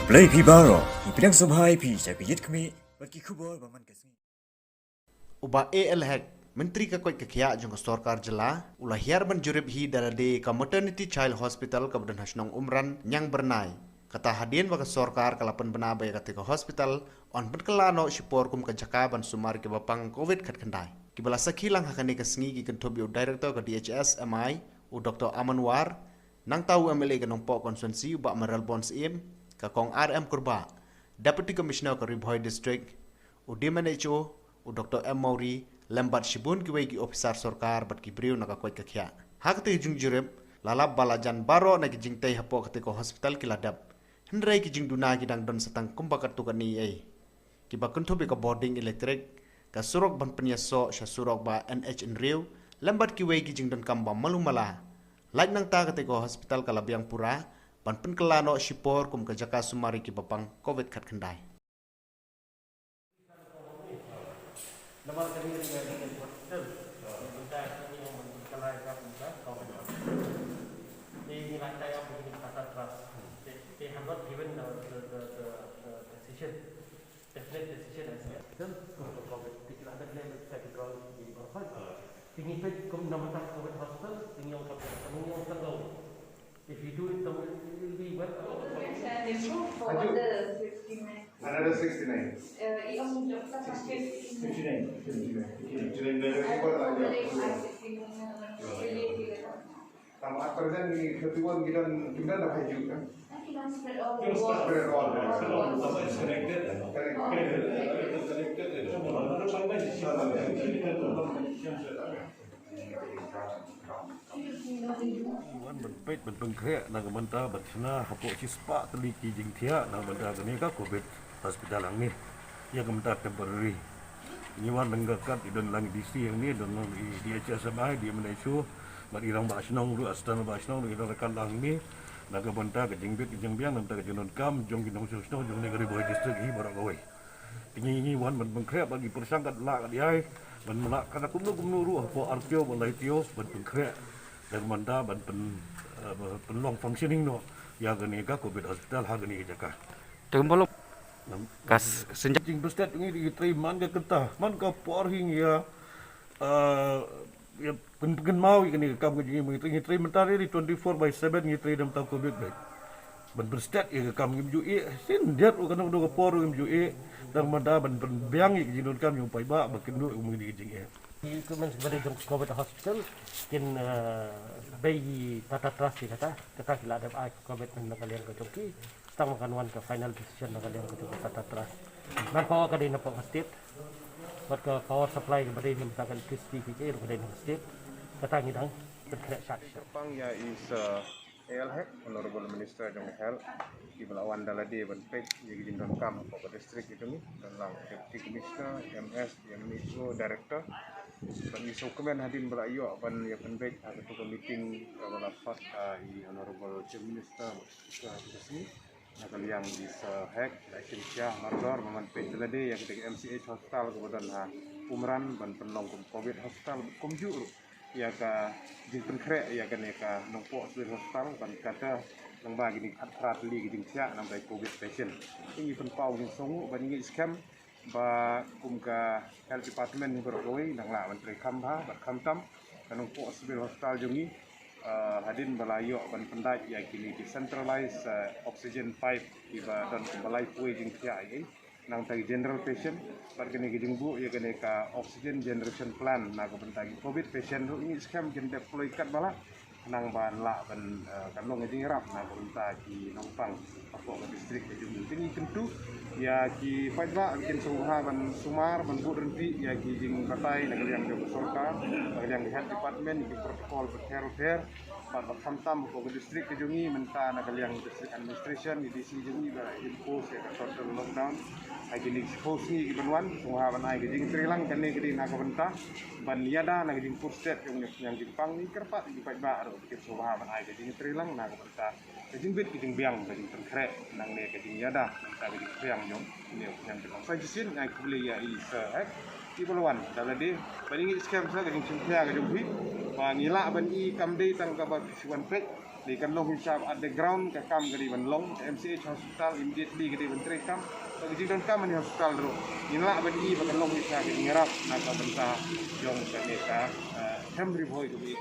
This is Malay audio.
Play Pibaro, Ipidang Subhai Pi, Sakit Kami, Bagi Kubor, Baman Kasmi. Uba AL Hack, Menteri Kakoi Kakia Jung Sorkar Jela, Ulah Hiarban Jurib Hi Darade ka Maternity Child Hospital Kabudan Hasnong Umran Nyang Bernai. Kata hadian baka Sorkar kalapan benabay katika hospital on berkelano sipor kum kajakaban sumar ke bapang COVID kat kendai. Kibala sakilang hakani kasngi ki kentobio director ka DHS MI u Dr. Amanwar nang tahu MLA ka nongpo konsensi uba Meral Bonds im ka kong RM Kurba, Deputy Commissioner ka Ribhoy District u DMNHO u Dr. M. Mauri lembat shibun kiwegi officer Sorkar bat kibriu nakakoy kakya. Hakte jung jurib lalab balajan baro na kijing tay hapo katiko hospital kiladap. Hendrai kijing duna kidang don setang kumbakat tukan ni ay. Kiba kuntubi ka boarding electric ka surok ban penyaso sya surok ba NH in Rio lembat kiwegi kijing don kamba malumala. Lain nang ta katiko hospital kalabiang pura ban penkelano sipor kum kajaka sumari kibapang COVID kat kendai. Nomor kami dengan hospital kita ini yang mengenai ini lantai yang begini kata trust. They have not given the decision, definite decision as yet. Untuk COVID, tidak ada klaim federal di Bangkok. Tinggi pun kum nomor tak COVID hospital, tinggi yang terlalu. If you do it, it will be well. For the 59. Another 69. Yung dokter sakit 59. 59. Sama at present ni ketuan kita dah haju kan. spread all the Spread all. It's connected. Iwan berpait berpengkek nak mentah bersena hapuk cispa teliki jingtia nak mentah kini ka COVID hospital ang ni ia mentah temporary Iwan nenggakat idon lang DC yang ni don di DHSMI di Malaysia mat irang basnong ru astana basnong di rekan lang ni nak mentah ke jingbit jingbiang mentah ke jenon kam jong ginong susno jong negeri boy district hi barak gawai tinggi Iwan berpengkek bagi persangkat lak dia ban melak kana kumnu ru hapuk artio balai tio berpengkek dan manda ban penlong functioning no ya gani ka COVID hospital ha gani jaka Tembolo kas senjak jing bestet ini diterima man ka keta man ka porhing ya ya pen mau gani ka gani ngi terima mentari di 24/7 ngi terima ta COVID baik ban bestet ya kam ngi ju sin diat u kana do ka por ngi ju dan manda ban biang ngi jinun kam yu pai ba bakin du ngi jing Equipment sebagai jong COVID hospital kin bayi tata trust kata kila ada COVID na kalian ke jongki stang makan wan ke final decision na kalian ke tata trust man power ka din na po state but ka power supply ka din sa kan electricity ka din na state kata ngidang berkira shot Pangya is AL Hack, Honorable Minister Jong Health, Ibalawan Dalade Banpek, Yagi Jindon Kam, Papa District itu ni, dan lang Deputy Commissioner, MS, MNISO Director, bagi sokemen hadin belayu apan ya Banpek ada tu meeting kalau pas Honorable Chief Minister di sini, nak yang is Hack, Asia Mardor, Banpek Dalade yang ketika MCH Hospital kemudian Umran ban penlong COVID Hospital kumjur ya ka jing krek ya kan ya ka nongpo hospital kan kata nang bagi ni atrat li jing sia nang bai COVID patient ini pen pau jing songu ban ni scam ba kum ka health department ni beroi nang la menteri kamba ba kamtam kan nongpo hospital jungi hadin balayo ban pendai ya kini decentralized oxygen pipe di ba dan balai pui jing sia ai nang tagi general patient bar kene giding bu ya kene ka oxygen generation plan na ko bentagi COVID patient ini scam jen deploy kat bala nang ban la ban kanong ngiding rap na ko bentagi nongpang apa ke distrik ke jung ini tentu ya ki fajba bikin suha ban sumar ban bu renti ya ki jing katai na yang jo Sorkar yang health department ki protokol health pada kamtam ko distrik ke jungi menta na yang district administration di DC jungi ba impose ya total lockdown lagi ni expose ni ibanwan suha ban ai gijing trilang kan ni gidi na ko benta ban yada na gijing food state yang Jepang ni kerpat di fajba ro bikin suha ban ai gijing trilang na ko benta gijing bit gijing biang gijing terkrek nang ne gijing yada menta gijing biang nyong ni yang Jepang fajisin ai kubli ya is di Palawan dalade paling scam sa gijing cungkya gijing bi ba ngila ban i kamdei tang ka ba siwan pek di kan long hisab at the ground ke kam ke di ban long MCH hospital immediately ke di ban tre kam ke jing don kam di hospital ro inilah ban i ban long hisab ke ngarap na ka benta jong ke neta hem riboy ke bi